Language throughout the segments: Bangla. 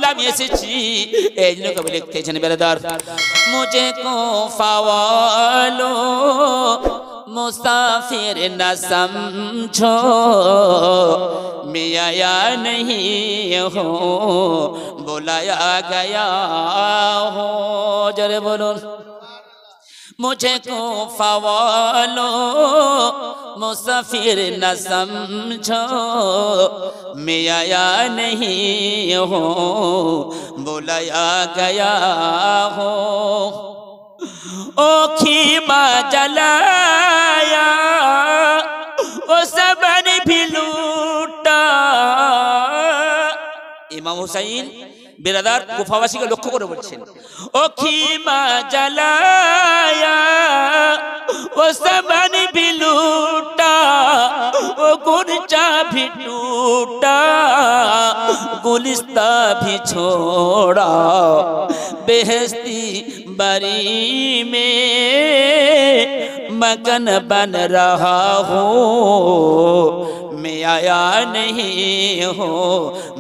বলে আমি এসেছি। এই জন্য কবি লিখতেছেন বেরাদার, মুঝে কো ফাওয়ালো मुसाफिर न समझो, मैं आया नहीं हूँ बुलाया गया हो। जरे बोलो, मुझे को फवालो मुसाफिर न समझो, मैं आया नहीं हूँ बुलाया गया हो। ओ खीमा जलाया ओ सबन भी लूटा। इमाम हुसैन बिरादार कुफावासी के लक्ष्य करे बोलছেন, ओ खीमा जलाया ओ सबन भी लूटा, ओ गुरचा भी टूटा, गुलिस्ता भी छोड़ा, बेहस्ती बरी में मगन बन रहा हूँ, मैं आया नहीं हूँ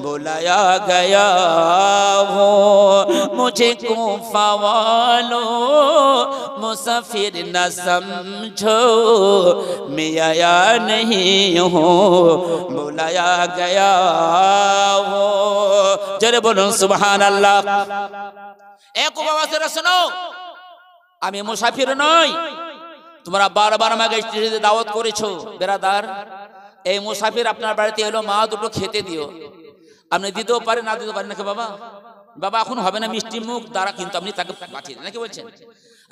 बुलाया गया हो। मुझे कुफा वालों मुसाफिर न समझो, मैं आया नहीं हूँ बुलाया गया हो। जरे बोलो सुभान अल्लाह। एक बाबा सुनो, আমি মুসাফির নই, তোমরা বারবার আমাকে স্টেজে দাওয়াত করেছো। বেরাদার, এই মুসাফির আপনার বাড়িতে এলো, মা দুটো খেতে দিও। আপনি দিতেও পারেন, না দিতে পারেন নাকি বাবা? বাবা এখন হবে না, মিষ্টি মুখ দ্বারা কিন্তু আপনি তাকে পাঠিয়ে দেন, নাকি বলছেন?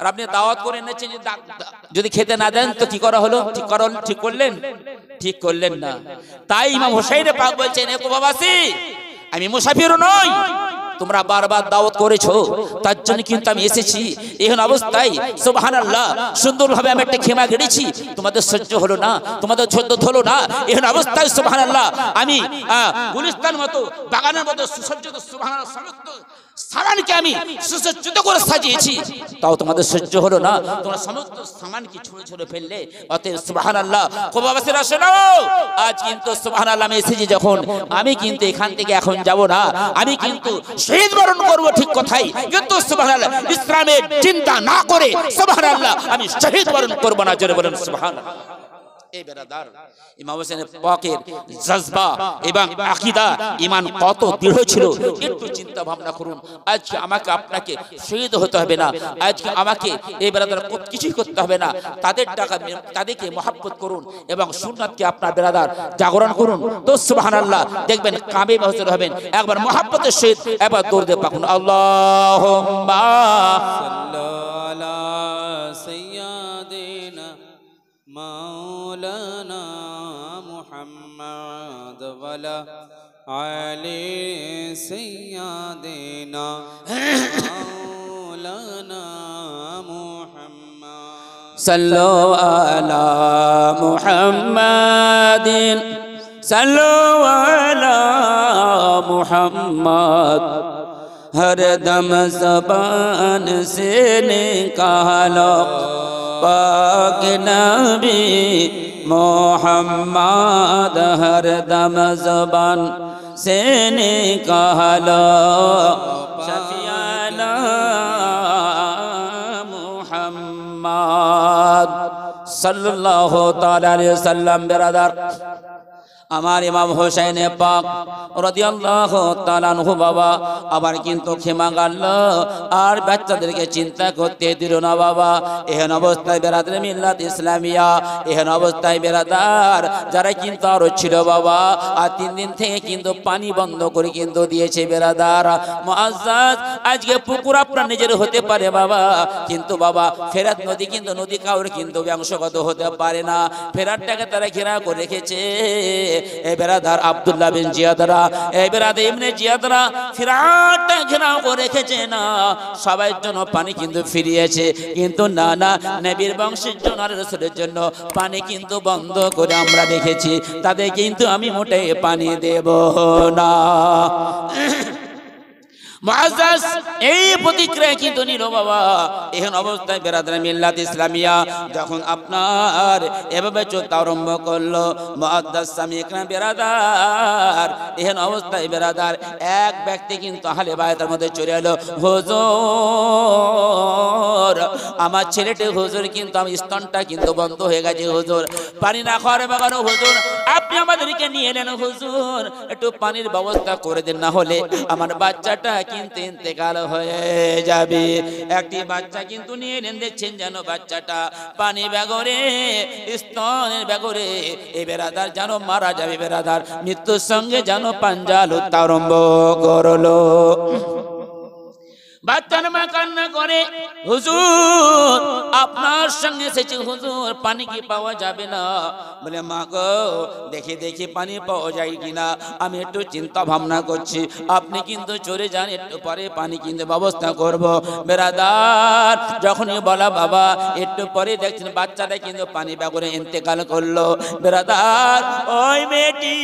আর আপনি দাওয়াত করে এনেছেন, যদি খেতে না দেন তো কি করা হলো? ঠিক করলেন? ঠিক করলেন না। তাই ইমাম হুসাইন পাক বলছেন, এ বাবাসি, আমি মুসাফির নই, তোমরা বারবার দাওয়াত করেছো, তার জন্য কিন্তু আমি এসেছি। এখন অবস্থায় সুবহানাল্লাহ সুন্দরভাবে আমি একটা খেমা গেড়েছি, তোমাদের সহ্য হলো না, তোমাদের সহ্য হলো না। এখন অবস্থায় সুবহানাল্লাহ আমি গুলিস্তান মতো বাগানের মতো সুসজ্জিত সুবহানাল্লাহ সমস্ত সামানকে আমি সুসজ্জিত করে সাজিয়েছি, তাও তোমাদের সহ্য হলো না, তোমরা সমস্ত সামানকে ছুঁড়ে ছুঁড়ে ফেললে। অতএব সুবহানাল্লাহ কুবাবাসীরা শোনো, আজ কিন্তু সুবহানাল্লাহ আমি এসেছি যখন, আমি কিন্তু এখান থেকে এখন যাব না, আমি কিন্তু শহীদ বরণ করব, ঠিক কথাই, কিন্তু সুবহানাল্লাহ ইসলামের চিন্তা না করে সুবহানাল্লাহ আমি শহীদ বরণ করব না। জোরে বলেন সুবহানাল্লাহ। এই বেরাদার, ইমাম হোসেন পাকের জজবা এবং আকীদা ঈমান কত দৃঢ় ছিল, একটু চিন্তা ভাবনা করুন। আজকে আমাকে আপনাকে শহীদ হতে হবে না, আজকে আমাকে এই বেরাদার কিছুই করতে হবে না। তাদেরকে মহব্বত করুন এবং সুন্নাতকে আপনার বেরাদার জাগরণ করুন, তো সুবহানাল্লাহ দেখবেন কামিয়াব হবেন। একবার মহব্বতের সহিত একবার দৌড় দিয়ে পাকুন, আল্লাহুম্মা मौलाना मुहम्मद वाला आले सय्यदना मौलाना मुहम्मद सल्लु अला मुहम्मदिन सल्लु अला मुहम्मद। हर दम ज़बान से निकालो पाक नबी मोहम्मद, हर दम ज़बान से निकालो शफियाना मुहम्मद सल्लल्लाहु ताला अलैहि वसल्लम। बिरादर, আমার ইমাম হোসেন পাক রাদিয়াল্লাহু তাআলা আনহু বাবা আবার কিন্তু ক্ষমা গাল আর বাচ্চাদেরকে চিন্তা করতে দিল না বাবা। এহেন অবস্থায় বেরাদার মিল্লাত ইসলামিয়া, এহেন অবস্থায় বেরাদার যারা কিন্তু আরো ছিল বাবা, আর 3 দিন থেকে কিন্তু পানি বন্ধ করে কিন্তু দিয়েছে বেরাদার মুআজ্জাজ। আজকে পুকুর আপনার নিজের হতে পারে বাবা, কিন্তু বাবা ফেরাত নদী কিন্তু নদী কাউর কিন্তু বংশগত হতে পারে না। ফেরাতটাকে তারা ঘেরা করে রেখেছে। এই বেরাদার আব্দুল্লাহ বিন জিয়াদরা, এই বেরাদার ইবনে জিয়াদরা ফিরাতটা ঘেরাও করে রেখেছে না, সবার জন্য পানি কিন্তু ফিরিয়েছে, কিন্তু না না নবীর বংশের জন্য আর রাসূলের জন্য পানি কিন্তু বন্ধ করে আমরা দেখেছি। তাদের কিন্তু আমি মোটেই পানি দেব না। মুআজ্জাজ এই প্রতিক্রিয়া কিন্তু নিল বাবা। এখন অবস্থায় বেরাদার মিল্লাত ইসলামিয়া যখন আপনার এভাবে চলতে আরম্ভ করলো, মুআজ্জাজ স্বামী একরাম বেরাদার এখন অবস্থায় বেরাদার এক ব্যক্তি কিন্তু আহলে বায়তের মধ্যে চলে এলো, হুজুর আমার ছেলেটি হুজুর কিন্তু আমার স্তনটা কিন্তু বন্ধ হয়ে গেছে হুজুর, পানি না খাওয়ার ব্যাপারে হুজুর আপনি আমাদেরকে নিয়ে এলেন হুজুর, একটু পানির ব্যবস্থা করে দেন, না হলে আমার বাচ্চাটা কিন্তু ইন্তেকাল হয়ে যাবে। একটি বাচ্চা কিন্তু নিয়ে এলেন, দেখছেন যেন বাচ্চাটা পানি বেগরে স্তনের বেগরে এ বেরাদার যেন মারা যাবে, বেরাদার মৃত্যুর সঙ্গে যেন পাঞ্জাল আরম্ভ করলো। বাচ্চার মা কান্না করে, হুজুর আপনার সঙ্গে এসেছি হুজুর, পানি কি পাওয়া যাবে না? বলে মা গো দেখি দেখি পানি পাওয়া যায় কিনা, আমি একটু চিন্তা ভাবনা করছি, আপনি কিন্তু চলে যান, একটু পরে পানি কিনতে ব্যবস্থা করব। বেরাদার যখনই বলা বাবা একটু পরে দেখছেন বাচ্চাটা কিন্তু পানি বেগরে ইন্তেকাল করলো। বেরাদার ওই মেয়েটি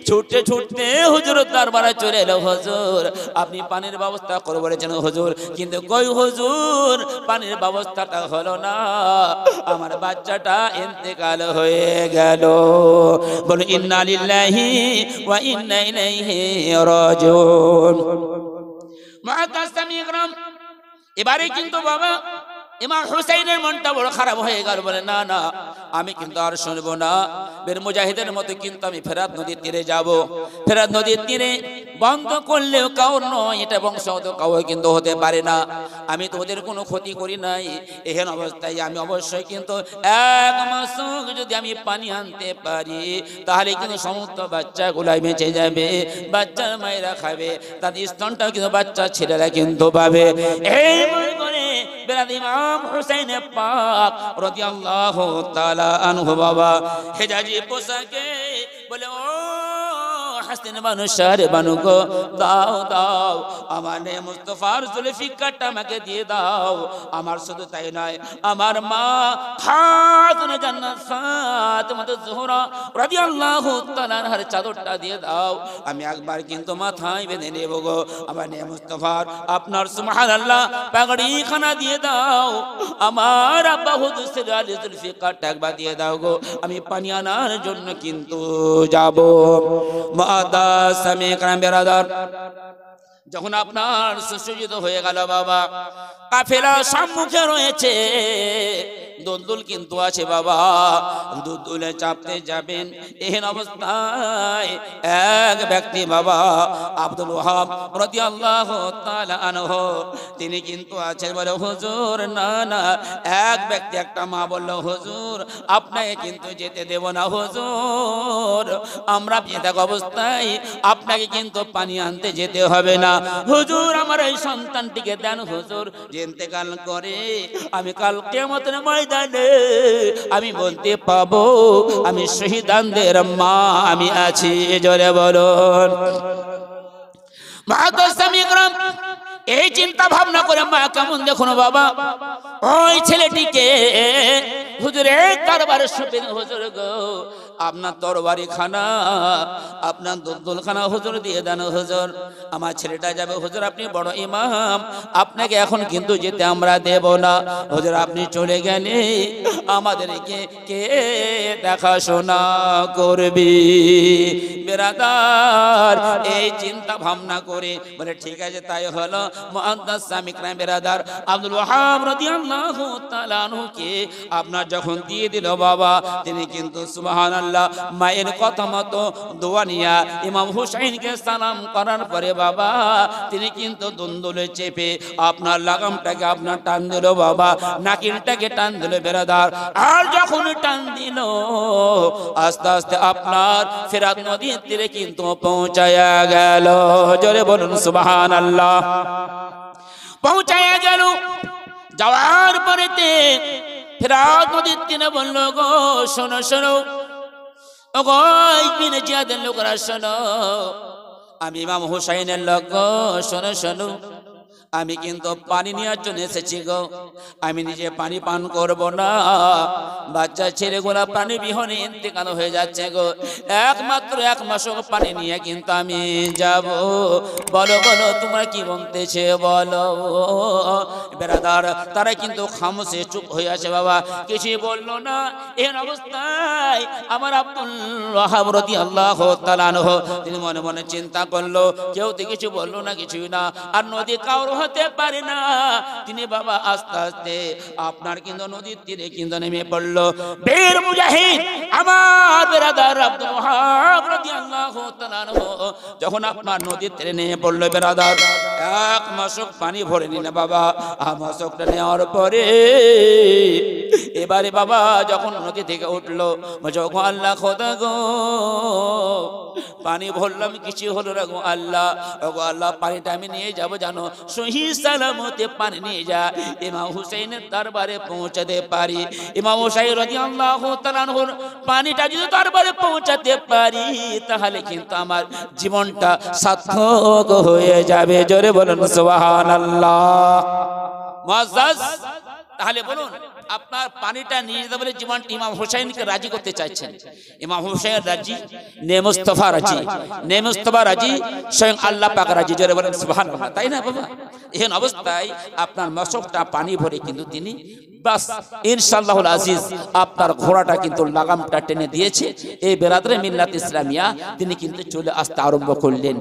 ছুটতে ছুটতে হুজুর দরবারে চলে এলো, হুজুর আপনি পানির ব্যবস্থা করে বলেছেন হুজুর, কিন্তু কই হুজুর পানির ব্যবস্থাটা হলো না, আমার বাচ্চাটা ইন্তেকাল হয়ে গেল। বল ইন্না লিল্লাহি ওয়া ইন্না ইলাইহি রাজিউন। মুআজ্জাজ স্বামী একরাম এবারে কিন্তু বাবা ইমাম হুসাইনের মনটা বড় খারাপ হয়ে গেল, বলে না না আমি কিন্তু আর শুনবো না, বীর মুজাহিদের মতো কিন্তু আমি ফেরাত নদীর তীরে যাব। ফেরাত নদীর তীরে বন্ধ করলেও কাউর নয়, এটা বংশগত কাউর কিন্তু হতে পারে না, আমি তো ওদের কোনো ক্ষতি করি নাই, এহেন অবস্থায় আমি অবশ্যই কিন্তু এক মাস যদি আমি পানি আনতে পারি তাহলে কিন্তু সমস্ত বাচ্চাগুলাই বেঁচে যাবে, বাচ্চার মায়েরা খাবে, তাদের স্তনটাও কিন্তু বাচ্চা ছেলেরা কিন্তু পাবে। এই মনে করে বেরাদ ইমাম হুসাইন পাক রাদিয়াল্লাহু তাআলা আনহু বাবা হেজাজি পোশাকে বলে, ও হাসিন বানু শাহরে বানু গো দাও দাও আমার নে মুস্তাফার জুলফিকারটা আমাকে দিয়ে দাও। আমার শুধু তাই নয়, আমার মা খাতুনে জান্নাত ফাতেমা জোহরা রাদিয়াল্লাহু তাআলা আনহার চাদরটা দিয়ে দাও, আমি একবার কিন্তু মাথায় বেঁধে নেব গো। আমার নে মুস্তাফার আপনার সুবহানাল্লাহ পাগড়িখানা দিয়ে দাও, আমার আব্বা হুজুর সিরাজ জুলফিকারটা একবার দিয়ে দাও গো, আমি পানি আনার জন্য কিন্তু যাব। মুআজ্জাজ স্বামী একরাম বেরাদার যখন আপনার সুসজ্জিত হয়ে গেল বাবা, কাফেলা সম্মুখে রয়েছে, দুলদুল কিন্তু আছে বাবা, দুলদুলে চাপতে যাবেন, এহেন অবস্থায় এক ব্যক্তি বাবা আব্দুল ওয়াহাব রাদিয়াল্লাহু তাআলা আনহু তিনি কিন্তু আছেন, বলে হুজুর না না, এক ব্যক্তি একটা মা বলল হুজুর আপনাকে কিন্তু যেতে দেব না হুজুর, আমরা বেঁধে অবস্থায় আপনাকে কিন্তু পানি আনতে যেতে হবে না হুজুর, আমার এই সন্তানটিকে দেন হুজুর, যে ইন্তেকাল করে আমি কাল কিয়ামতের ময়দানে আমি বলতে পাবো আমি শহীদানদের মা আমি আছি, জোরে বলুন। মুআজ্জাজ স্বামী একরাম এই চিন্তা ভাবনা করে মা কেমন দেখুন বাবা, ওই ছেলেটিকে হুজুরের দরবারে শুবেন, হুজুর গো আপনার তরবারি খানা আপনার দুলদুল খানা হুজুর দিয়ে দেন হুজুর, আমার ছেলেটা যাবে হুজুর, আপনি বড় ইমাম, আপনাকে এখন কিন্তু যেতে আমরা দেব না হুজুর, আপনি চলে গেলে আমাদেরকে কে দেখাশোনা করবি? বেরাদার এই চিন্তা ভাবনা করে বলে ঠিক আছে তাই হলো। মুআজ্জাজ স্বামী একরাম বেরাদার আব্দুল ওয়াহাব রাদিয়াল্লাহু তাআলা আনহুকে আপনার যখন দিয়ে দিল বাবা, তিনি কিন্তু সুবহানাল্লাহ মায়ের কথা মতো দোয়া নিয়া ইমাম হুসাইনকে সালাম করার পরে বাবা তিনি কিন্তু দুলদুলে চেপে আপনার লাগামটাকে আপনার টান দিল বাবা, নাকিলটাকে টান দিল বেরাদার, আর যখন টান দিল আস্তে আস্তে আপনার ফেরাত নদীর তীরে কিন্তু পৌঁছায়া গেল, জোরে বলুন সুবহানাল্লাহ। পৌঁছায়া গেল, যাওয়ার পরেতে ফেরাত নদীর তীরে বলল গো শোনো শোনো, ও গো ইবনে জিয়াদের লোকরা শোনো, আমি ইমাম হুসাইনের লোক, শোনো শোনো আমি কিন্তু পানি নেওয়ার জন্য এসেছি গো, আমি নিজে পানি পান করব না, বাচ্চা ছেলেগুলা পানি বিহনে ইন্তেকাল হয়ে যাচ্ছে গো, একমাত্র 1 মাস পানি নিয়ে কিন্তু আমি যাব। বলো বলো তোমরা কি বলতেছে বলো বেরাদার। তারা কিন্তু খামোশে চুপ হয়ে আছে বাবা, কিছুই বললো না। এই অবস্থায় আমার আব্দুল ওয়াহাব রাদিয়াল্লাহু তাআলা আনহু তিনি মনে মনে চিন্তা করলো, কেউ তো কিছু বললো না, কিছুই না, আর নদী কাউর হতে পারে না। তিনি বাবা আস্তে আস্তে আপনার কিন্তু নদীর তীরে কিন্তু নেমে পড়লো। বীর মুজাহিদ আমার বেরাদার আব্দুল ওয়াহাব রাদিয়াল্লাহু তাআলা আনহু যখন আপনার নদীর তীরে নেমে পড়লো বেরাদার, 1 মশক পানি ভরে নিলে বাবা। মশকটা নেওয়ার পরে এবারে বাবা যখন নদী থেকে উঠলো, যখন আল্লাহ খোদা গো পানি ভরলাম, কিছু হলো না গো আল্লাহ, গো আল্লাহ পানিটা আমি নিয়ে যাবো জানো, সহি সালামতে পানি নিয়ে যা ইমাম হুসাইনের দরবারে পৌঁছাতে পারি। ইমাম হুসাইন রাদিয়াল্লাহু তাআলা আনহুর পানিটা যদি দরবারে পৌঁছাতে পারি তাহলে কিন্তু আমার জীবনটা সার্থক হয়ে যাবে। জোরে বলুন সুবহানাল্লাহ। মুআজ্জাজ, তাহলে বলুন আপনার পানিটা নিয়ে যেতে বলে জীবনটি ইমাম হুসাইনকে রাজি করতে চাইছেন। ইমাম হুসাইন রাজি, নে মুস্তাফা রাজি, নে মুস্তাফা রাজি, স্বয়ং আল্লাহ পাক রাজি। জোরে বলেন সুবহানাল্লাহ, তাই না বাবা? এই অবস্থায় আপনার মশকটা পানি ভরে কিন্তু তিনি বাস ইনশাআল্লাহুল আজিজ আপনার ঘোড়াটা কিন্তু লাগামটা টেনে দিয়েছে। এই বেরাদরে মিল্লাত ইসলামিয়া তিনি কিন্তু চলে আসতে আরম্ভ করলেন।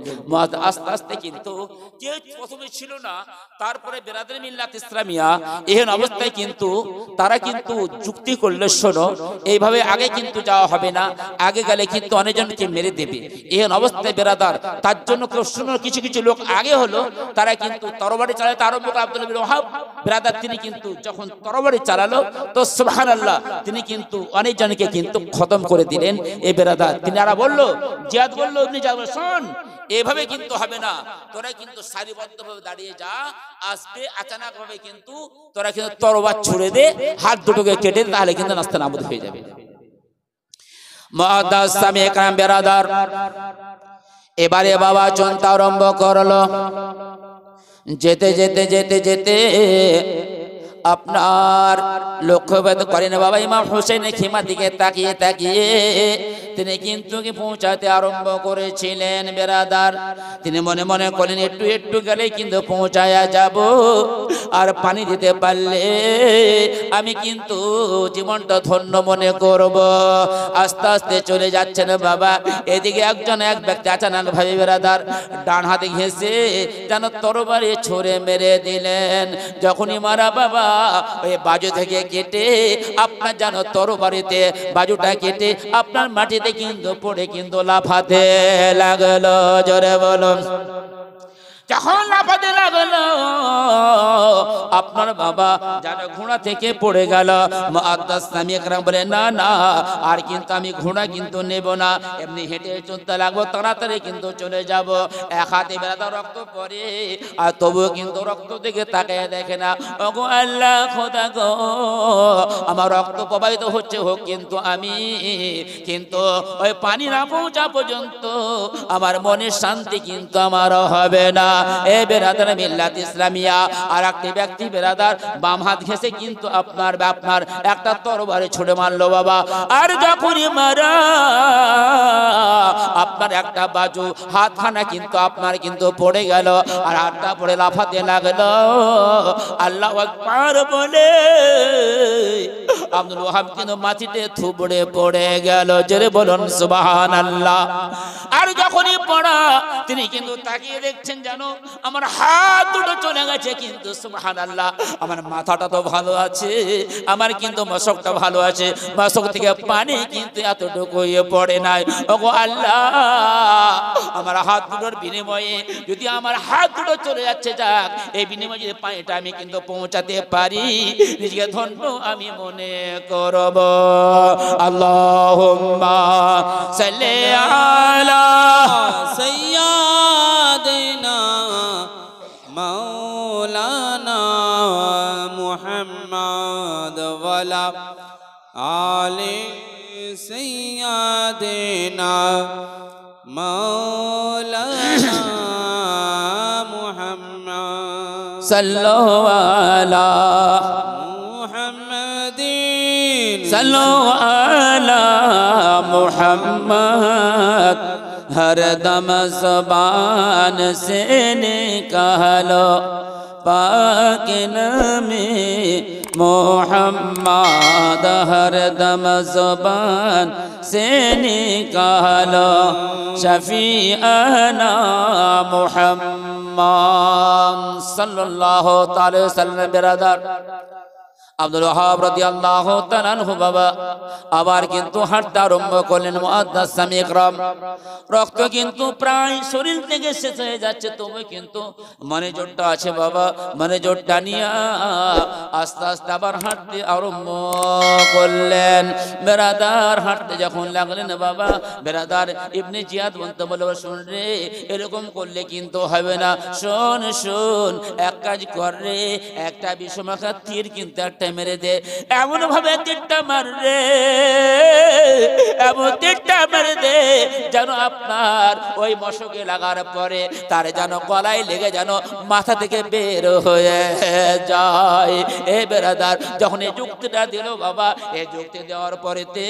আস্তে আস্তে কিন্তু কেউ প্রথমে ছিল না, তারপরে বেরাদরে মিল্লাত ইসলামিয়া এই অবস্থায় কিন্তু তারা কিন্তু যুক্তি করলে, শোনো এইভাবে আগে কিন্তু যাওয়া হবে না, আগে গেলে কিন্তু অনেকজনকে মেরে দেবে। এই অবস্থায় বেরাদার তার জন্য শোনো কিছু কিছু লোক আগে হলো, তারা কিন্তু তরবারি চালাতে আরম্ভ করে। আব্দুল ওয়াহাব বেরাদার তিনি কিন্তু যখন তরবারি চালালো তো সুবহানাল্লাহ তিনি কিন্তু অনেকজনকে কিন্তু খতম করে দিলেন। এই বেরাদার তিনি আর বললো, জিয়াদ বললো আপনি যাবেন, শোন এভাবে কিন্তু হবে না, তোরা কিন্তু সারিবদ্ধভাবে দাঁড়িয়ে যা, আসবে আচানক ভাবে কিন্তু তোরা কিন্তু তরবার ছুড়ে দে, হাত দুটোকে কেটে, তাহলে কিন্তু নাস্তা নাবুদ হয়ে যাবে। মুআদ্দাস সামি একরাম বেরাদার এবারে বাবা চিন্তা আরম্ভ করলো। যেতে যেতে যেতে যেতে আপনার লক্ষ্যভেদ করেন বাবা ইমাম হুসাইনের খিমার দিকে তাকিয়ে তাকিয়ে তিনি কিন্তু পৌঁছাতে আরম্ভ করেছিলেন বেরাদার। তিনি মনে মনে করলেন একটু একটু গেলে কিন্তু পৌঁছায়া যাব, আর পানি দিতে পারলে আমি কিন্তু জীবনটা ধন্য মনে করব। আস্তে আস্তে চলে যাচ্ছেন বাবা। এদিকে এক ব্যক্তি আচানক ভাবে বেরাদার ডান হাতে ঘেঁষে যেন তরবারি ছুঁড়ে মেরে দিলেন। যখনই মারা বাবা ওই বাজু থেকে কেটে আপনার যেন তরবারিতে বাজুটা কেটে আপনার মাটিতে কিন্তু পড়ে কিন্তু লাফাতে লাগলো। জোরে বলুন। যখন লাফাতে লাগলো আপনার বাবা যেন ঘোড়া থেকে পড়ে গেল। মুআদ্দাস সামি একরাম বলে না না, আর কিন্তু আমি ঘোড়া কিন্তু নেব না, এমনি হেঁটে চলতে লাগবো, তাড়াতাড়ি কিন্তু চলে যাব। এক হাতে বেরাদার রক্ত পড়ে, আর তবুও কিন্তু রক্ত দিকে তাকিয়ে দেখে না। ওগো আল্লাহ খোদা গো, আমার রক্ত প্রবাহিত হচ্ছে হোক, কিন্তু আমি কিন্তু ওই পানি না পৌঁছা পর্যন্ত আমার মনের শান্তি কিন্তু আমার হবে না। এ বেরাদার মিল্লাত ইসলামিয়া আর একটি ব্যক্তি বেরাদার বাম হাত ঘেঁষে কিন্তু আপনার একটা তরবারি ছুড়ে মারলো বাবা। আর যখনই মারা আপনার একটা বাজু হাতখানা কিন্তু আপনার কিন্তু পড়ে গেল, আর হাতটা পড়ে লাফাতে লাগলো। আল্লাহু আকবার বলে আব্দুল ওয়াহাব কিন্তু মাটিতে থুবড়ে পড়ে গেল। জোরে বলুন সুবহানাল্লাহ। আর যখনই পড়া তিনি কিন্তু তাকিয়ে দেখছেন জানো আমার হাত দুটো চলে গেছে, কিন্তু সুবহানাল্লাহ আমার মাথাটা তো ভালো আছে, আমার কিন্তু মশকটা ভালো আছে, মশক থেকে পানি কিন্তু এতটুকু পড়ে নাই। ওগো আল্লাহ, আমার হাত দুটোর বিনিময়ে যদি আমার হাত দুটো চলে যাচ্ছে যাক, এই বিনিময়ে যদি পানিটা আমি কিন্তু পৌঁছাতে পারি, নিজেকে ধন্য আমি মনে করব। আল্লাহুম্মা সাল্লি আলা সাইয়্যিদিনা মাওলানা মুহাম্মদ ওয়ালা আলি সাইয়্যিদিনা মাওলানা মুহাম্মদ सल्लो अला मुहम्मदीन सल्लो अला मुहम्मद हर दम ज़बान से निकालो पाक नामे मोहम्मद हर दम ज़बान से निकालो शफीअना मुहम्मद सल्लल्लाहु अलैहि वसल्लम। बिरादर আব্দুল ওয়াহাব রাদিয়াল্লাহু তাআলা আনহু বাবা আবার কিন্তু হাঁটতে আরম্ভ করলেন। মুআদ্দাস সামি ইকরাম, রক্ত কিন্তু প্রায় শরীর থেকে শেষ হয়ে যাচ্ছে, তবে কিন্তু মনে জোরটা আছে বাবা। মনে জোরটা নিয়ে আস্তে আস্তে আবার হাঁটতে আরম্ভ করলেন। বেরাদার হাঁটতে যখন লাগলেন বাবা, বেরাদার ইবনে জিয়াদ বলতে বলে, শোন রে, এরকম করলে কিন্তু হবে না। শোন শোন, এক কাজ কর রে, একটা বিষমাখা তীর কিন্তু একটা মেরে দে। এমন ভাবে তীরটা মার রে, এমন তীরটা মেরে দে যেন আপনার ওই মশকে লাগার পরে তার যেন গলায় লেগে যেন মাথা থেকে বের হয়ে যায়। এ বেরাদার যখন এই যুক্তিটা দিল বাবা, এই যুক্তি দেওয়ার পরেতে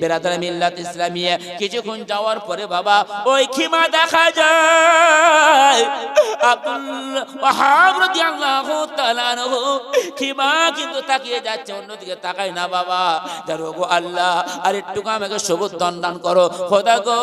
বেরাদার মিল্লাত ইসলামিয়া কিছুক্ষণ যাওয়ার পরে বাবা ওই খিমা দেখা যায়। আব্দুল ওয়াহাব রাদিয়াল্লাহু তাআলা আনহু খিমা কিন্তু তাকিয়ে যাচ্ছে, অন্যদিকে তাকাই না বাবা। যারো গো আল্লাহ, আর একটুকু আমাকে সবুজ দান করো খোদা গো,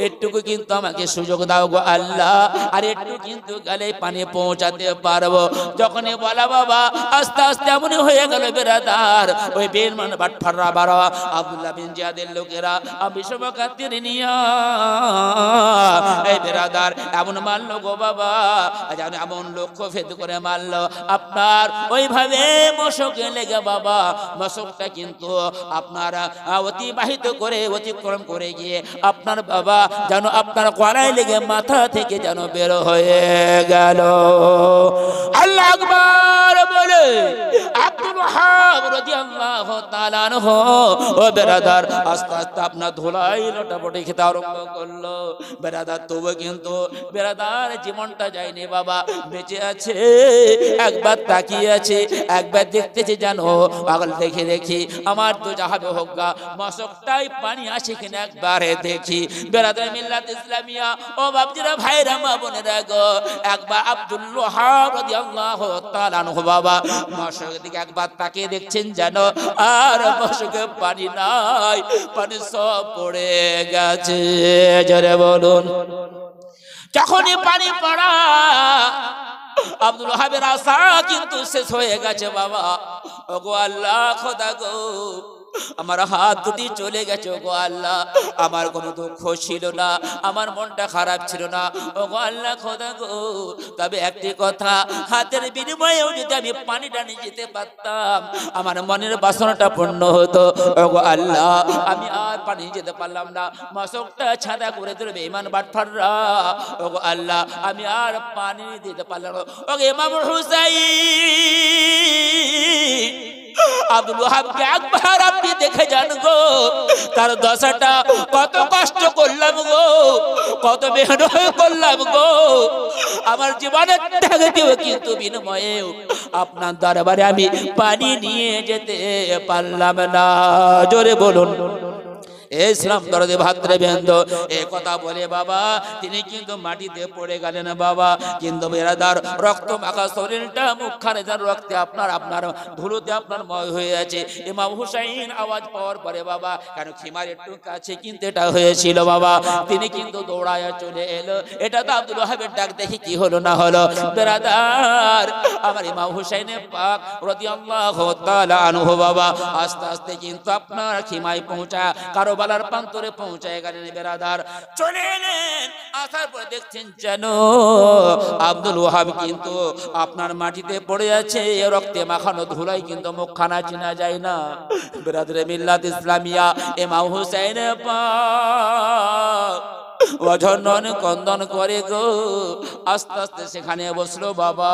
একটুকু কিন্তু আমাকে সুযোগ দাও গো আল্লাহ, আর একটু কিন্তু গালে পানি পৌঁছাতে পারবো। যখনই বলা বাবা, আস্তে আস্তে এমনই হয়ে গেল বেরাদার ওই বেঈমান বাটফাররা বারা আব্দুল্লাহ বিন জিয়াদের লোকেরা বিশ্বকাতের নিয়া এই বেরাদার এমন মারলো গো বাবা, এমন লক্ষ্য ভেদ করে মারলো। আপনার ওইভাবে মশকে লেগে বাবা, মশকটা কিন্তু আপনারা অতিবাহিত করে অতিক্রম করে গিয়ে আপনার বাবা যেন আপনার গলায় লেগে মাথা থেকে যেন বের হয়ে গেল। আল্লাহু আকবার বলে আব্দুল ওয়াহাব রাদিয়াল্লাহু তাআলা আনহু ও বেরাদার আস্তে আস্তে আপনার ধুলাই লটাপটি খেতে আরম্ভ করলো। বেরাদার তবু কিন্তু বেরাদার জীবনটা যায়নি বাবা, বেঁচে আছে। একবার তাকিয়ে আছে, একবার দেখতেছে জানো, পাগল দেখে দেখি আমার তো যাহাবে হোক গা মশকটাই পানি আসে কিনা একবারে দেখি। বেরাদার মিল্লাত ইসলামিয়া ও বাপজিরা ভাইরা মা বোনেরা গো, একবার আব্দুল ওয়াহাব রাদিয়াল্লাহু তাআলা আনহু বাবা মশকের দিকে একবার তাকিয়ে দেখছেন জানো, আর মশকে পানি নাই, পানি সব পড়ে গেছে। জোরে বলুন। যখনই পানি পড়া আব্দুল ওয়াহাবের আশা কিন্তু শেষ হয়ে গেছে বাবা। ওগো আল্লাহ খোদা গো, আমার হাত দুটি চলে গেছে গো আল্লাহ, আমার কোনো দুঃখ ছিল না, আমার মনটা খারাপ ছিল না ওগো আল্লাহ খোদা গো। তবে একটি কথা, হাতের বিনিময়েও যদি আমি পানিটা নিয়ে যেতে পারতাম আমার মনের বাসনাটা পূর্ণ হতো। ওগো আল্লাহ, আমি আর পানি যেতে পারলাম না, মশকটা ছাদা করে দিল বেঈমান বাটফাররা। ওগো আল্লাহ, আমি আর পানি দিতে পারলাম না। ওগো ইমাম হুসাইন আব্দুল ওয়াহাবকে একবার আপনি দেখে যান গো, তার দশাটা কত কষ্ট করলাম গো, কত মেহনত করলাম গো, আমার জীবনের ত্যাগেও কিন্তু বিনিময়ে আপনার দরবারে আমি পানি নিয়ে যেতে পারলাম না। জোরে বলুন। ইসলাম দরদে ভাতৃবৃন্দ এই কথা বলে বাবা তিনি কিন্তু মাটিতে পড়ে গেলেন বাবা। কিন্তু বেরাদার রক্ত মাখা শরীরটা মুখখানে যেন রক্তে আপনার ধুলোতে আপনার ময় হয়ে আছে। ইমাম হুসাইন আওয়াজ পাওয়ার পরে বাবা, কেন খিমার একটু কাছে কিন্তু এটা হয়েছিল বাবা, তিনি কিন্তু দৌড়ায় চলে এলো। এটা তো আব্দুল ওয়াহাবের ডাক দেখি কি হলো না হলো। বেরাদার আমার ইমাম হুসাইনের পাক রাদিয়াল্লাহু তাআলা আনহু বাবা আস্তে আস্তে কিন্তু আপনার খিমায় পৌঁছা কারবালার প্রান্তরে পৌঁছায় গেলেন। বেরাদার চলে এলেন, আসার পরে দেখছেন যেন আব্দুল ওয়াহাব কিন্তু আপনার মাটিতে পড়ে আছে, রক্তে মাখানো ধুলাই কিন্তু মুখখানা চেনা যায় না। বেরাদার মিল্লাত ইসলামিয়া ইমাম হুসাইন পাক অঝনন কন্দন করে গো। আস্তে আস্তে সেখানে বসলো বাবা।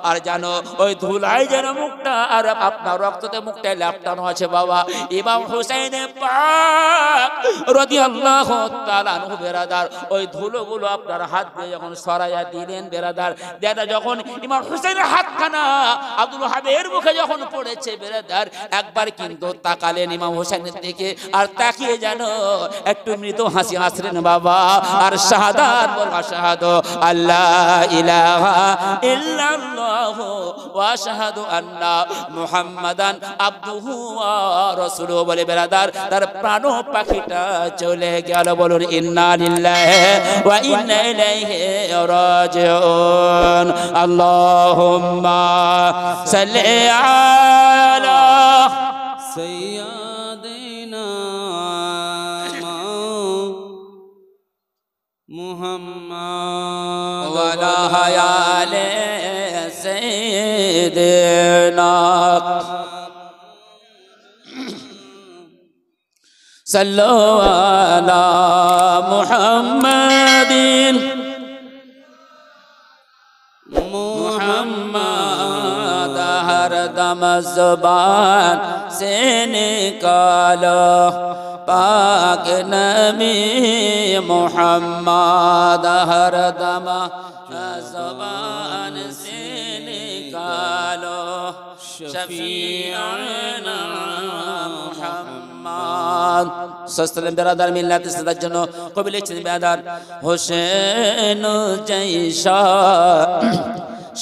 আর জানো ওই ধুলাই যেন মুখটা আর আপনার রক্ততে মুখটা ল্যাপটানো আছে বাবা। ইমাম হুসাইনের পাক রাদিয়াল্লাহু তাআলা আনহু বেরাদার ওই ধুলোগুলো আপনার হাত দিয়ে যখন সরাইয়া দিলেন বেরাদার, দেনা যখন ইমাম হুসাইনের হাতখানা আব্দুল ওয়াহাবের মুখে যখন পড়েছে বেরাদার, একবার কিন্তু তাকালেন ইমাম হুসাইনের দিকে, আর তাকিয়ে যেন একটু মৃদু হাসি হাসলেন বাবা। আর শাহাদাত বল, আশহাদু আল্লাহ ইলাহা ইল্লাল্লাহু ওয়া আশহাদু আন্না মুহাম্মাদান আবদুহু ওয়া রাসূলুহু বলে বেরাদার তার প্রাণ পাখিটা চলে গেল। বলুন ইন্না লিল্লাহি ওয়া ইন্না ইলাইহি রাজিউন। আল্লাহুম্মা সাল্লি আলা سيدنا محمد وعلى آل سيدنا صلوا على محمد محمد ہر دم زبان سے نکالو پاک نبی محمد ہر دم زبان سے نکالو شفیعنا محمد سستلم برادر ملت صدق جنو قبل چند برادر حسین جیشا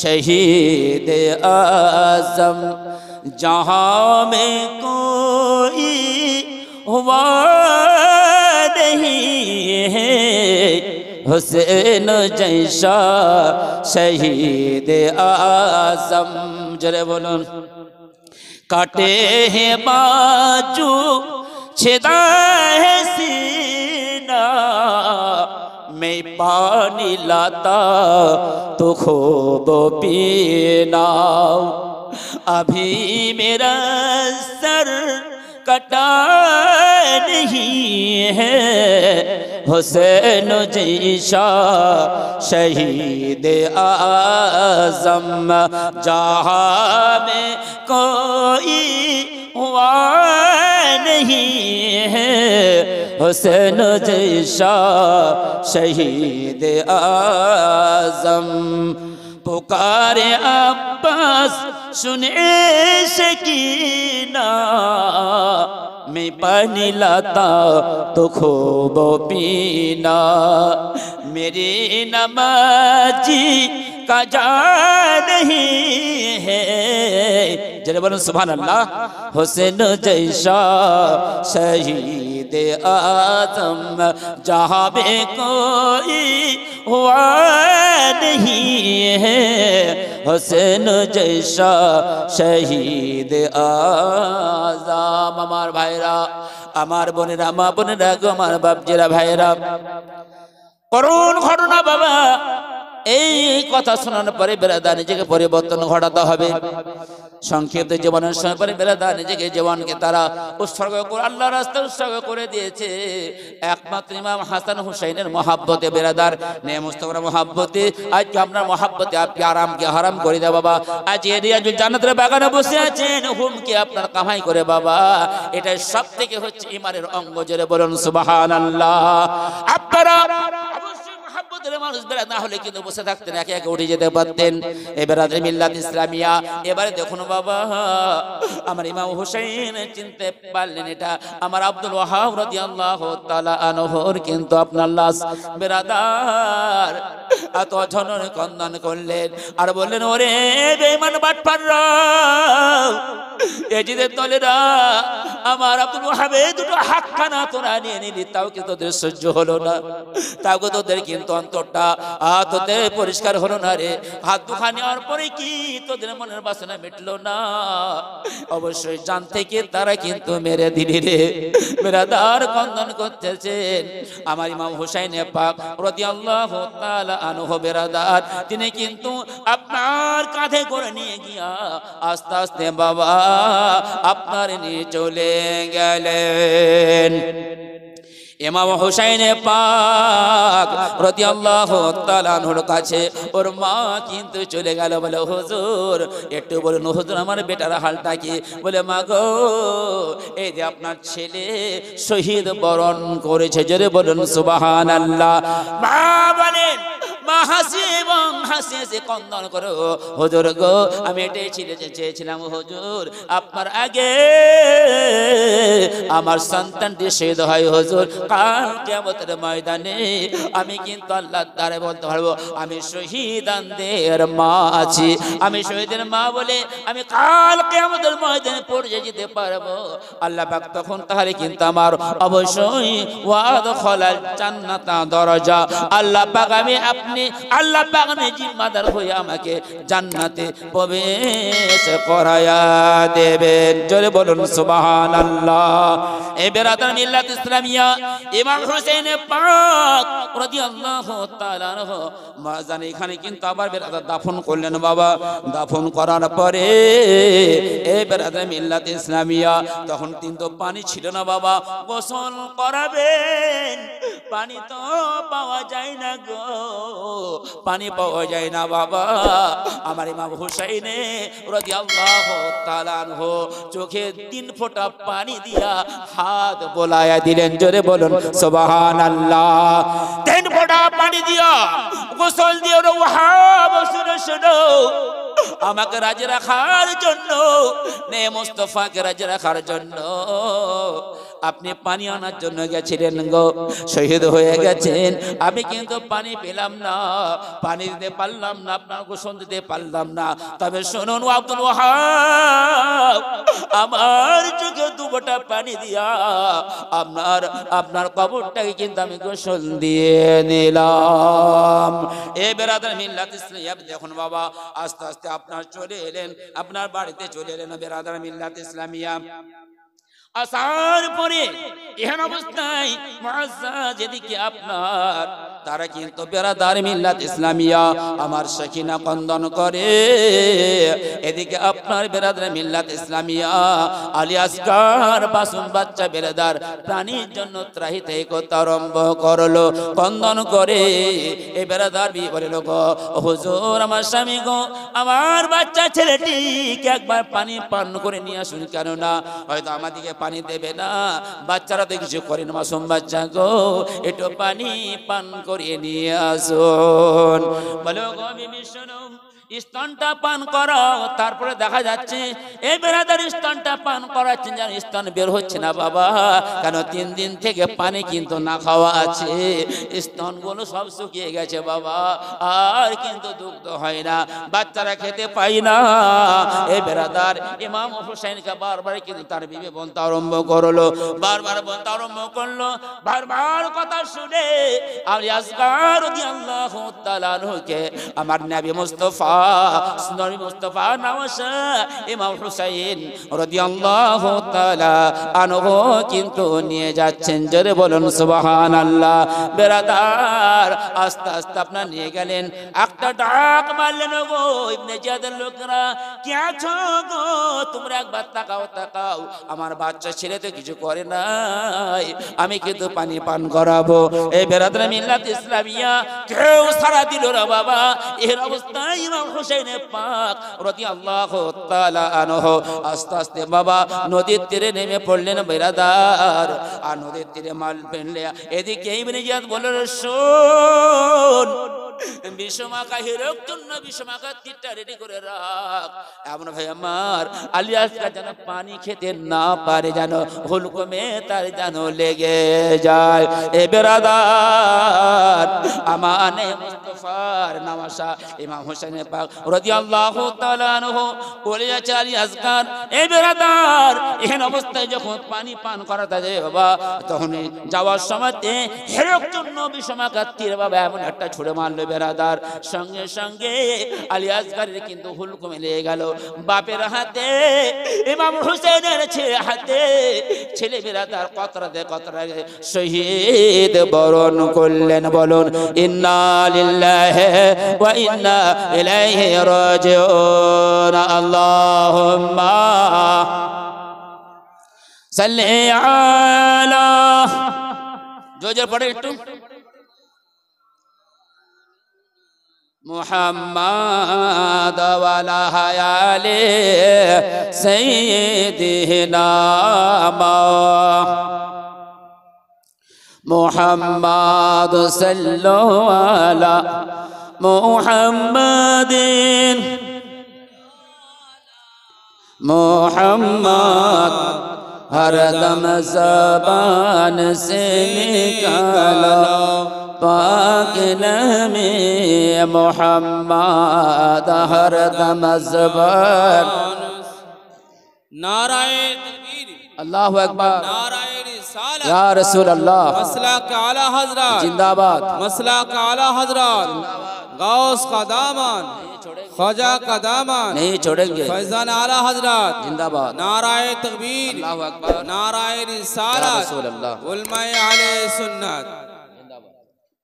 شہید اعظم جہاں میں کوئی ہوا نہیں ہے حسین جیسا شہید اعظم جرے بولون کاٹے ہیں باجو چھدا ہے سینہ میں پانی لاتا تو خوب پینا ابھی میرا سر کٹا نہیں ہے حسین جیسا شہید اعظم جہاں میں کوئی ہوا نہیں ہے حسین جیسا شہید اعظم پکارے عباس سنے سکینہ میں پانی لاتا تو خوب پینا میری نمازی کا جان نہیں ہے جنہیں بولو سبحان اللہ حسین جیسا شہید اعظم جہاں بے کوئی ہوا نہیں ہے حسین جیسا شہید اعظم আমার ভাইরা আমার বোনেরা মা বোনেরা গো আমার বাপজিরা ভাইরা করুণ ঘটনা বাবা এই কথা শোনানোর পরে বেরাদার নিজেকে পরিবর্তন ঘটাতে হবে সংক্ষিপ্ত জীবনের সময় পরে বেরাদার নিজেকে জীবনকে তারা উৎসর্গ করে আল্লাহর রাস্তায় উৎসর্গ করে দিয়েছে একমাত্র ইমাম হাসান হুসাইনের মহাব্বতে বেরাদার নে মুস্তাফার মহাব্বতে আজকে আপনার মহাব্বতে আপনি আরামকে হারাম করে দেয় বাবা আজ এরিয়াজুল জান্নাতের বাগানে বসে আছেন হুমকে আপনার কামাই করে বাবা এটা সব থেকে হচ্ছে ইমানের অঙ্গ জোরে বলুন সুবহানাল্লাহ আপনারা মানুষ বেড়া না হলে কিন্তু বসে থাকতেন একে একে উঠে যেতে পারতেন এবারে মিল্লাত ইসলামিয়া এবারে দেখুন বাবা আমার ইমাম হুসাইন চিনতে পারলেন এটা আমার আব্দুল ওয়াহাব রাদিয়াল্লাহু তাআলা আনহুর কিন্তু আপনার লাশ বেরাদার এত ঝনন কন্দন করলেন আর বললেন ওরে বেঈমান বাটপাররা এজিদের দলেরা আমার আব্দুল ওয়াহাবের দুটো হাতখানা তোরা নিয়ে নিলি তাও কি তোদের সহ্য হলো না তাও কি তোদের কিন্তু অন্তরটা তোদের পরিষ্কার হলো না রে হাত দুখা নেওয়ার পরে কি তোদের মনের বাসনা মিটলো না অবশ্যই জান থেকে তারা কিন্তু মেরে দিলি রে বেরাদার কন্দন করতেছেন আমার ইমাম হুসাইন পাক রাদিয়াল্লাহু তাআলা আনহু বেরাদার তিনি কিন্তু আপনার কাঁধে করে নিয়ে গিয়া আস্তে আস্তে বাবা আপনার নিয়ে চলে গেলেন ইমাম হুসাইন পাক রাদিয়াল্লাহু তাআলা আনহুর কাছে ওর মা কিন্তু চলে গেল, বলে হুজুর একটু বলুন হুজুর আমার বেটার হালটা কি? বলে মা গো এই যে আপনার ছেলে শহীদ বরণ করেছে, জোরে বলুন সুবহানাল্লাহ। মা বলেন, মা হাসি এবং হাসি হাসি কন্দন করো, হুজুর গো আমি এটাই চেয়েছিলাম হুজুর আপনার আগে আমার সন্তানটি শহীদ হয় হুজুর, কাল কিয়ামতের ময়দানে আমি কিন্তু আল্লাহর দ্বারে বলতে পারবো আমি শহীদানদের মা আছি, আমি শহীদের মা বলে আমি কাল কিয়ামতের ময়দানে পড়ে যেতে পারবো। আল্লাহ পাক তখন তাহলে কিন্তু আমার অবশ্যই ওয়াদখালাল জান্নাতা দরজা, আল্লাহ পাক আমি আপনি আল্লাহ পাক আমি জিম্মাদার হয়ে আমাকে জান্নাতে প্রবেশ করায়া দেবেন, জোরে বলুন সুবহানাল্লাহ। এই বেরাদার মিল্লাত ইসলামিয়া ইমাম হুসাইন পাক রাদিয়াল্লাহু তাআলা আনহু মাজান এখানে কিন্তু আবার বেরাদার দাফন করলেন বাবা। দাফন করার পরে এই বেরাদার মিল্লাত ইসলামিয়া তখন কিন্তু পানি ছিল না বাবা, গোসল করাবেন, পানি তো পাওয়া যায় না গো, পানি পাওয়া যায় না বাবা। আমার ইমাম হুসাইন রাদিয়াল্লাহু তাআলা আনহু চোখে 3 ফোঁটা পানি দিয়া হাত বোলায়া দিলেন, জোরে বলুন সুবহানাল্লাহ। 3 ফোঁটা পানি দিয়া গোসল দিয়ে ওয়াহাব শুনো আমাকে রাজি রাখার জন্য, নে মুস্তাফাকে রাজি রাখার জন্য আপনি পানি আনার জন্য গেছিলেন গো, শহীদ হয়ে গেছেন, আমি কিন্তু পানি পেলাম না, পানি দিতে পারলাম না, আপনার গোসল দিতে পারলাম না, তবে শুনুন আব্দুল ওয়াহাব আমার চোখে 2 ফোঁটা পানি দিয়া আপনার কবরটাকে কিন্তু আমি গোসল দিয়ে নিলাম। এ বেরাদার মিল্লাত ইসলামিয়া দেখুন বাবা আস্তে আস্তে আপনার চলে এলেন, আপনার বাড়িতে চলে এলেন বেরাদার মিল্লাত ইসলামিয়া। আসার পরে এহেন অবস্থায় মুআজ্জাজ এদিকে আপনার তারা কিন্তু বেরাদার মিল্লাত ইসলামিয়া আমার সাকিনা কন্দন করে, এদিকে আপনার বেরাদার মিল্লাত ইসলামিয়া আলী আসগার বাসুম বাচ্চা বেরাদার প্রাণীর জন্য ত্রাহিতে করতে আরম্ভ করলো, কন্দন করে। এই বেরাদার বি বলিল গো হুজুর আমার স্বামী গো আমার বাচ্চা ছেলেটিকে একবার পানি পান করে নিয়ে আসুন, কেননা হয়তো আমাদিকে পানি দেবে না, বাচ্চারা তো কিছু করে না, মাসুম বাচ্চা গো একটু পানি পান করিয়ে নিয়ে আসুন। বলো গো বিবি শোনো স্তনটা পান করাও, তারপরে দেখা যাচ্ছে এই বেরাদার স্তনটা পান করাচ্ছেন, যেন স্তন বের হচ্ছে না বাবা, কেন 3 দিন থেকে পানি কিন্তু না খাওয়া আছে, স্তনগুলো সব শুকিয়ে গেছে বাবা, আর কিন্তু দুগ্ধ হয় না, বাচ্চারা খেতে পায় না। এই বেরাদার ইমাম হুসাইনকে বারবার কিন্তু তার বিবি বলতে আরম্ভ করলো, বারবার বলতে আরম্ভ করলো, বারবার কথা শুনে আলী আসগার রাদিয়াল্লাহু তাআলা আনহুকে আমার নবী মুস্তাফা নবী মুস্তাফা নওয়াসা ইমাম হুসাইন রাদিয়াল্লাহু তাআলা আনহু কিন্তু নিয়ে যাচ্ছেন, জোরে বলুন সুবহানাল্লাহ। বেরাদার আস্তে আস্তে আপনার নিয়ে গেলেন, একটা ডাক মারলেন গো ইবনে জিয়াদের লোকরা, কি আছো গো তোমরা একবার তাকাও, আমার বাচ্চা ছেলে তো কিছু করে নাই, আমি কিন্তু পানি পান করাবো। এই বেরাদার মিল্লাত ইসলামিয়া কেউ সারা দিল না বাবা। এর অবস্থায় ইমাম হুসাইন পাক রাদিয়াল্লাহু তাআলা আনহু আস্তে আস্তে বাবা নদীর তীরে নেমে পড়লেন বেরাদার, আর নদীর তীরে মাল পেনলে এদিকে ইবনে জিয়াদ বলল শোন বিষমাকা হিরক জন্য বিষমাকা তীরটা রেডি করে রাখ, এমন ভাই আমার আলী আসগার যেন পানি খেতে না পারে, যেন হুলকমে তার যেন লেগে যায়। এ বেরাদার আমানে মুস্তাফার নওয়াসা ইমাম হুসাইন পাক রাদিয়াল্লাহু তাআলা আনহু বলে যাচ্ছে আলী আসগার এ বেরাদার এহেন অবস্থায় যখন পানি পান করাতে যায় বাবা, তখন যাওয়ার সময়তে হিরক জন্য বিষমাকা তীর বাবা এমন একটা ছুড়ে মারলো বেরাদার, সঙ্গে সঙ্গে আলী আসগারের কিন্তু হুলকমে লেগে গেল, বাপের হাতে ইমাম হুসাইনের হাতে ছেলে বেরাদার কতরাতে শহীদ বরণ করলেন। বলুন ইন্না লিল্লাহি ওয়া ইন্না ইলাইহি রাজিউন। আল্লাহুম্মা সাল্লি আলা জোরে পড়ে একটু। মুহাম্মাদ ওয়ালা হায়ালে সাইয়্যিদিনা মুহাম্মাদ সাল্লাল্লাহু আলা মুহাম্মাদিন मुहम्मद हर दम ज़बान से निकालो पाक नामे मुहम्मद हर दम ज़बान। नाराए तकबीर, अल्लाहु अकबर, नाराए रिसालत, या रसूल अल्लाह, मसला का आला हजरत जिंदाबाद, मसला का आला हजरत, गौस का दामन, ख्वाजा का दामन नहीं छोड़ेंगे, फैजान आला हजरत जिंदाबाद, नाराए तकबीर, अल्लाहु अकबर, नाराए या रिसालत, रसूल अल्लाह, उलमाए आले सुन्नत।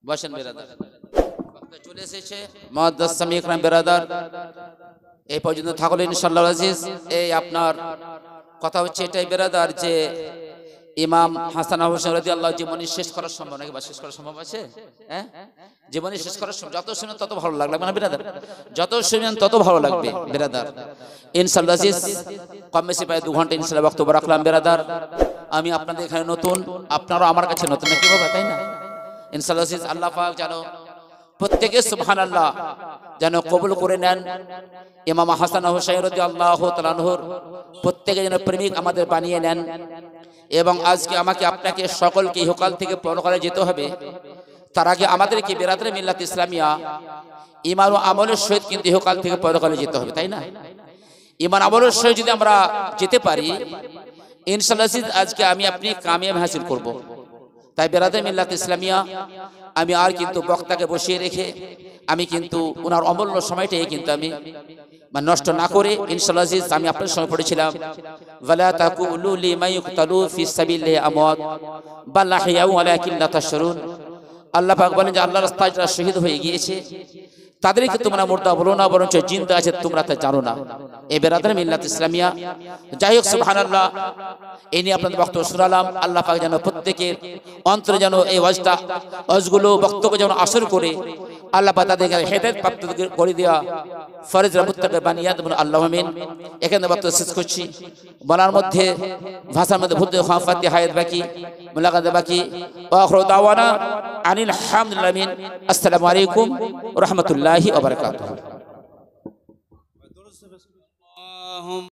বসেন বেরাদার, চলে এসেছে মুআদ্দাস সামি ইকরাম বেরাদার, এই পর্যন্ত থাকলে ইনশাআল্লাহ আজিজ। এই আপনার কথা হচ্ছে এটাই বেরাদার যে ইমাম হাসান হোসেন রাদিয়াল্লাহু জীবনী শেষ করার সম্ভব নাকি, বা শেষ করার সম্ভব আছে? হ্যাঁ, জীবনী শেষ করার সম্ভব, যত শুনেন তত ভালো লাগবে না বেরাদার, যত শুনেন তত ভালো লাগবে বেরাদার ইনশাআল্লাহ আজিজ। কম বেশি প্রায় 2 ঘন্টা ইনশাআল্লাহ বক্তব্য রাখলাম বেরাদার। আমি আপনাদের এখানে নতুন, আপনারাও আমার কাছে নতুন নাকি বাবা, তাই না? ইনশাআল্লাহ আজিজ আল্লাহ পাক যেন প্রত্যেকে সুবহানাল্লাহ যেন কবুল করে নেন। ইমাম হাসান হোসেন রাদিয়াল্লাহু তাআলা আনহুর প্রত্যেকে যেন প্রেমিক আমাদের বানিয়ে নেন। এবং আজকে আমাকে আপনাকে সকলকে ইহকাল থেকে পরকালে যেতে হবে, তার আগে আমাদেরকে বেরাদরে মিল্লাত ইসলামিয়া ঈমান ও আমলের সহিত কিন্তু ইহকাল থেকে পরকালে যেতে হবে, তাই না? ঈমান আমলের সহিত যদি আমরা যেতে পারি ইনশাআল্লাহ আজকে আমি আপনি কামিয়াবি হাসিল করব। তাই বেরাদরে মিল্লাত ইসলামিয়া আমি আর কিন্তু বক্তাকে বসিয়ে রেখে আমি কিন্তু ওনার অমূল্য সময়টাই কিন্তু আমি নষ্ট না করে ইনশাআল্লাহ আজিজ আমি আপনার সঙ্গে পড়েছিলাম ওয়ালা তাকুলু লিমান ইউকতালু ফি সাবিলিল্লাহি আমওয়াত বাল আহইয়া ওয়ালাকিন লা তাশউরুন। আল্লাহ পাক বলেন যে আল্লাহর রাস্তায় যারা শহীদ হয়ে গিয়েছে তাদেরকে তোমরা মুর্দা বলো না, বরঞ্চ জিন্দা আছে তোমরা তা জানো না। এই বেরাদরে মিল্লাত ইসলামিয়া যাই হোক সুবহানাল্লাহ, এই নিয়ে আপনাদের বক্তব্য শোনালাম। আল্লাহ পাক যেন প্রত্যেকের অন্তরে যেন এই ওয়াজগুলো বক্তব্য যেন আসর করে আল্লাহ পাক তাদেরকে হেদায়েত প্রাপ্ত করে দেওয়া ফরজ মুত্তাকি বানিয়ে দেবেন, আল্লাহ আমিন। এখানে বক্তব্য শেষ করছি, বলার মধ্যে ভাষার মধ্যে ভুল খাফাতি হায়াত বাকি মুলাকাত বাকি। আখিরু দাওয়ানা আনিল হামদুলিল্লাহি আমিন। আসসালামু আলাইকুম ওয়া রাহমাতুল্লাহি ওয়া বারাকাতুহু।